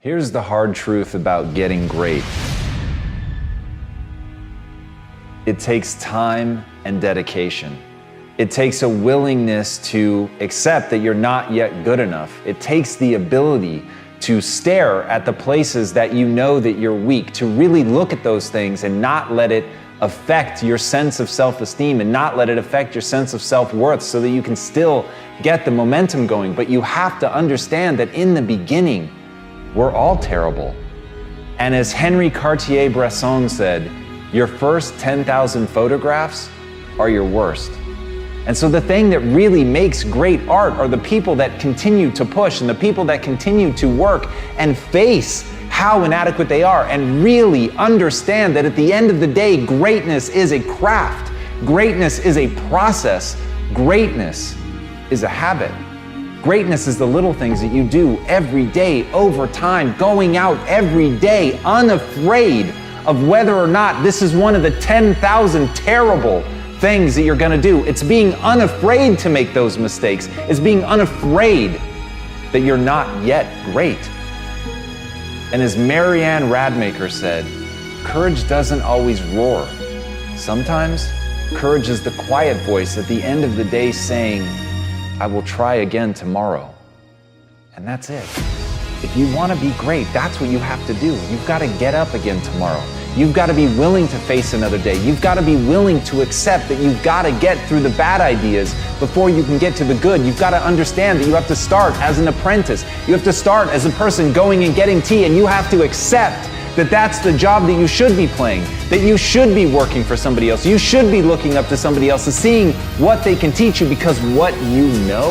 Here's the hard truth about getting great. It takes time and dedication. It takes a willingness to accept that you're not yet good enough. It takes the ability to stare at the places that you know that you're weak, to really look at those things and not let it affect your sense of self-esteem and not let it affect your sense of self-worth so that you can still get the momentum going. But you have to understand that in the beginning, we're all terrible. And as Henri Cartier-Bresson said, your first 10,000 photographs are your worst. And so the thing that really makes great art are the people that continue to push and the people that continue to work and face how inadequate they are and really understand that at the end of the day, greatness is a craft. Greatness is a process. Greatness is a habit. Greatness is the little things that you do every day, over time, going out every day, unafraid of whether or not this is one of the 10,000 terrible things that you're gonna do. It's being unafraid to make those mistakes. It's being unafraid that you're not yet great. And as Marianne Radmacher said, courage doesn't always roar. Sometimes courage is the quiet voice at the end of the day saying, I will try again tomorrow. And that's it. If you want to be great, that's what you have to do. You've got to get up again tomorrow. You've got to be willing to face another day. You've got to be willing to accept that you've got to get through the bad ideas before you can get to the good. You've got to understand that you have to start as an apprentice. You have to start as a person going and getting tea, and you have to accept that that's the job that you should be playing, that you should be working for somebody else. You should be looking up to somebody else and seeing what they can teach you, because what you know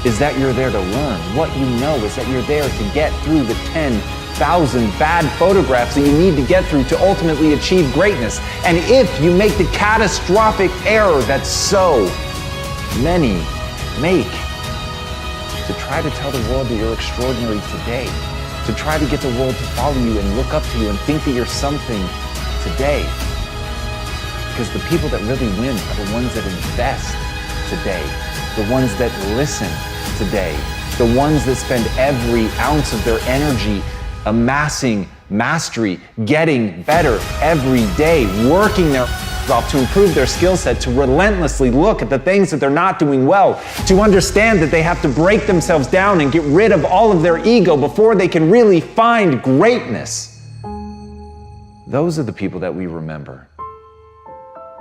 is that you're there to learn. What you know is that you're there to get through the 10,000 bad photographs that you need to get through to ultimately achieve greatness. And if you make the catastrophic error that so many make, to try to tell the world that you're extraordinary today, to try to get the world to follow you and look up to you and think that you're something today. Because the people that really win are the ones that invest today, the ones that listen today, the ones that spend every ounce of their energy amassing mastery, getting better every day, working their off to improve their skill set, to relentlessly look at the things that they're not doing well, to understand that they have to break themselves down and get rid of all of their ego before they can really find greatness. Those are the people that we remember.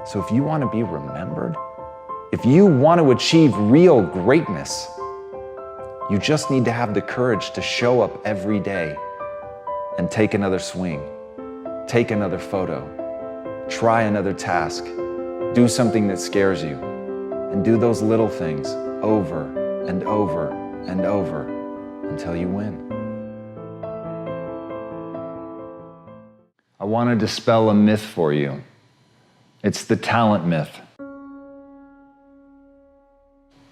So if you want to be remembered, if you want to achieve real greatness, you just need to have the courage to show up every day and take another swing, take another photo, try another task, do something that scares you, and do those little things over and over and over until you win. I want to dispel a myth for you. It's the talent myth.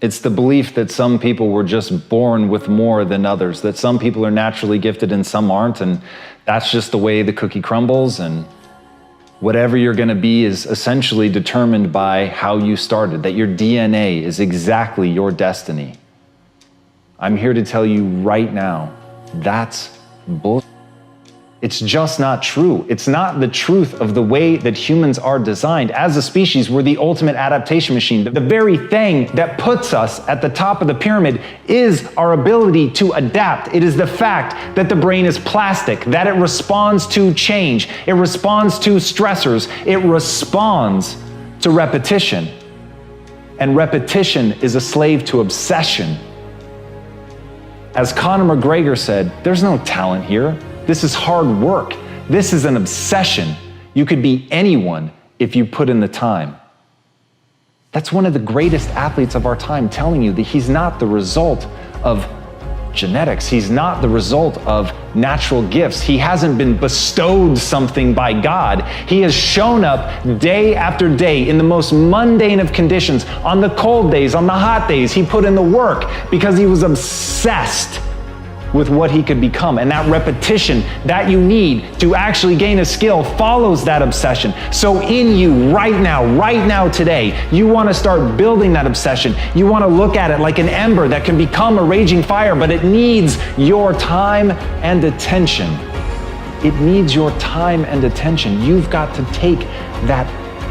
It's the belief that some people were just born with more than others, that some people are naturally gifted and some aren't, and that's just the way the cookie crumbles, and whatever you're going to be is essentially determined by how you started, that your DNA is exactly your destiny. I'm here to tell you right now, that's bullshit. It's just not true. It's not the truth of the way that humans are designed. As a species, we're the ultimate adaptation machine. The very thing that puts us at the top of the pyramid is our ability to adapt. It is the fact that the brain is plastic, that it responds to change. It responds to stressors. It responds to repetition. And repetition is a slave to obsession. As Conor McGregor said, there's no talent here. This is hard work. This is an obsession. You could be anyone if you put in the time. That's one of the greatest athletes of our time telling you that he's not the result of genetics. He's not the result of natural gifts. He hasn't been bestowed something by God. He has shown up day after day in the most mundane of conditions. On the cold days, on the hot days, he put in the work because he was obsessed with what he could become. And that repetition that you need to actually gain a skill follows that obsession. So in you right now, today, you want to start building that obsession. You want to look at it like an ember that can become a raging fire, but it needs your time and attention. It needs your time and attention. You've got to take that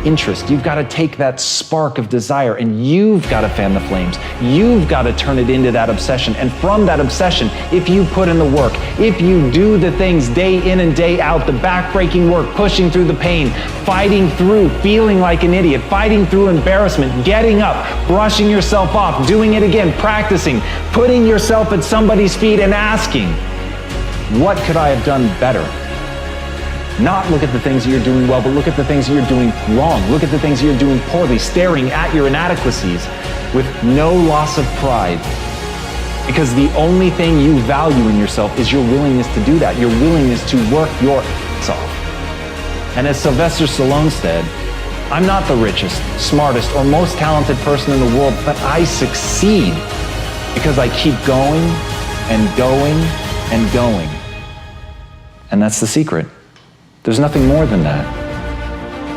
interest. You've got to take that spark of desire and you've got to fan the flames. You've got to turn it into that obsession. And from that obsession, if you put in the work, if you do the things day in and day out, the backbreaking work, pushing through the pain, fighting through feeling like an idiot, fighting through embarrassment, getting up, brushing yourself off, doing it again, practicing, putting yourself at somebody's feet and asking, what could I have done better? Not look at the things that you're doing well, but look at the things that you're doing wrong. Look at the things that you're doing poorly, staring at your inadequacies with no loss of pride. Because the only thing you value in yourself is your willingness to do that, your willingness to work your ass off. And as Sylvester Stallone said, I'm not the richest, smartest, or most talented person in the world, but I succeed because I keep going and going and going. And that's the secret. There's nothing more than that.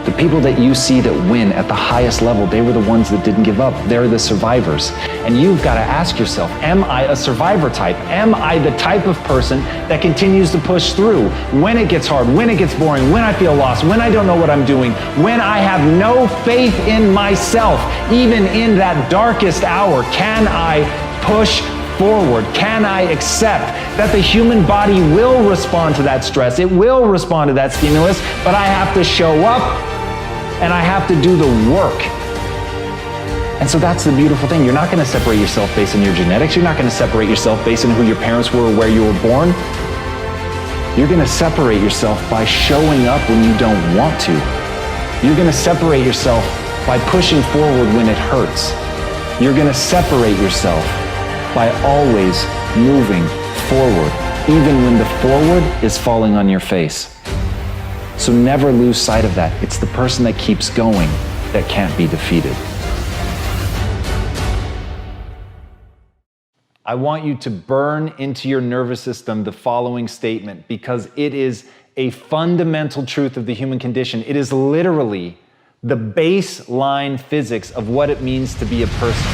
The people that you see that win at the highest level, they were the ones that didn't give up. They're the survivors. And you've got to ask yourself, am I a survivor type? Am I the type of person that continues to push through when it gets hard, when it gets boring, when I feel lost, when I don't know what I'm doing, when I have no faith in myself, even in that darkest hour? Can I push forward? Can I accept that the human body will respond to that stress? It will respond to that stimulus, but I have to show up and I have to do the work. And so that's the beautiful thing. You're not going to separate yourself based on your genetics. You're not going to separate yourself based on who your parents were or where you were born. You're going to separate yourself by showing up when you don't want to. You're going to separate yourself by pushing forward when it hurts. You're going to separate yourself by always moving forward, even when the forward is falling on your face. So never lose sight of that. It's the person that keeps going that can't be defeated. I want you to burn into your nervous system the following statement because it is a fundamental truth of the human condition. It is literally the baseline physics of what it means to be a person.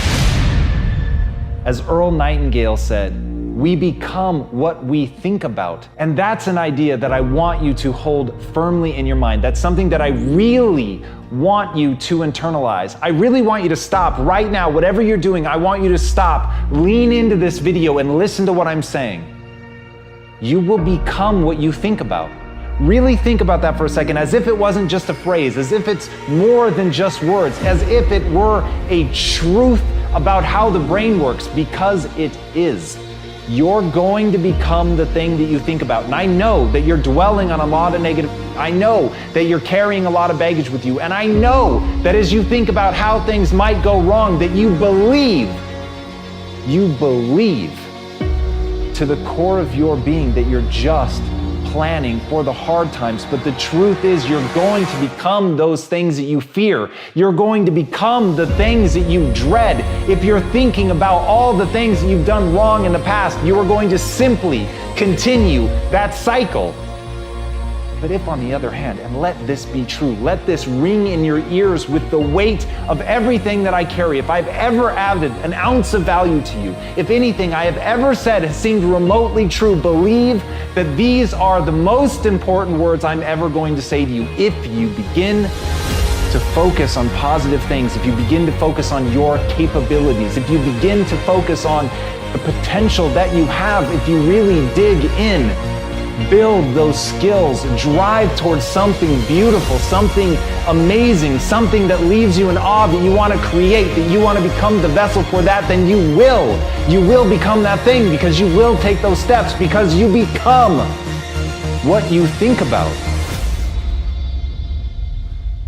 As Earl Nightingale said, we become what we think about. And that's an idea that I want you to hold firmly in your mind. That's something that I really want you to internalize. I really want you to stop right now. Whatever you're doing, I want you to stop, lean into this video and listen to what I'm saying. You will become what you think about. Really think about that for a second, as if it wasn't just a phrase, as if it's more than just words, as if it were a truth about how the brain works, because it is. You're going to become the thing that you think about. And I know that you're dwelling on a lot of negative. I know that you're carrying a lot of baggage with you. And I know that as you think about how things might go wrong, that you believe to the core of your being that you're just planning for the hard times. But the truth is, you're going to become those things that you fear. You're going to become the things that you dread. If you're thinking about all the things that you've done wrong in the past, you are going to simply continue that cycle. But if, on the other hand, and let this be true, let this ring in your ears with the weight of everything that I carry, if I've ever added an ounce of value to you, if anything I have ever said has seemed remotely true, believe that these are the most important words I'm ever going to say to you. If you begin to focus on positive things, if you begin to focus on your capabilities, if you begin to focus on the potential that you have, if you really dig in, build those skills, drive towards something beautiful, something amazing, something that leaves you in awe, that you want to create, that you want to become the vessel for that, then you will become that thing, because you will take those steps, because you become what you think about.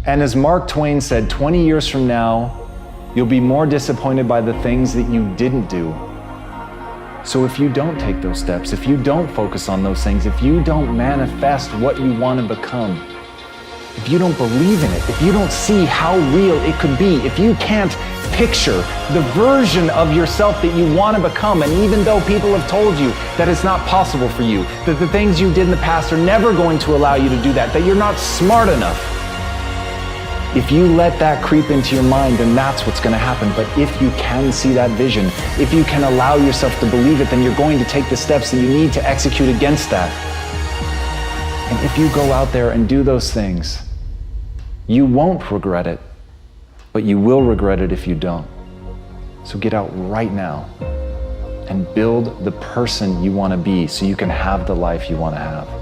And as Mark Twain said, 20 years from now, you'll be more disappointed by the things that you didn't do. So if you don't take those steps, if you don't focus on those things, if you don't manifest what you want to become, if you don't believe in it, if you don't see how real it could be, if you can't picture the version of yourself that you want to become, and even though people have told you that it's not possible for you, that the things you did in the past are never going to allow you to do that you're not smart enough, if you let that creep into your mind, then that's what's going to happen. But if you can see that vision, if you can allow yourself to believe it, then you're going to take the steps that you need to execute against that. And if you go out there and do those things, you won't regret it, but you will regret it if you don't. So get out right now and build the person you want to be so you can have the life you want to have.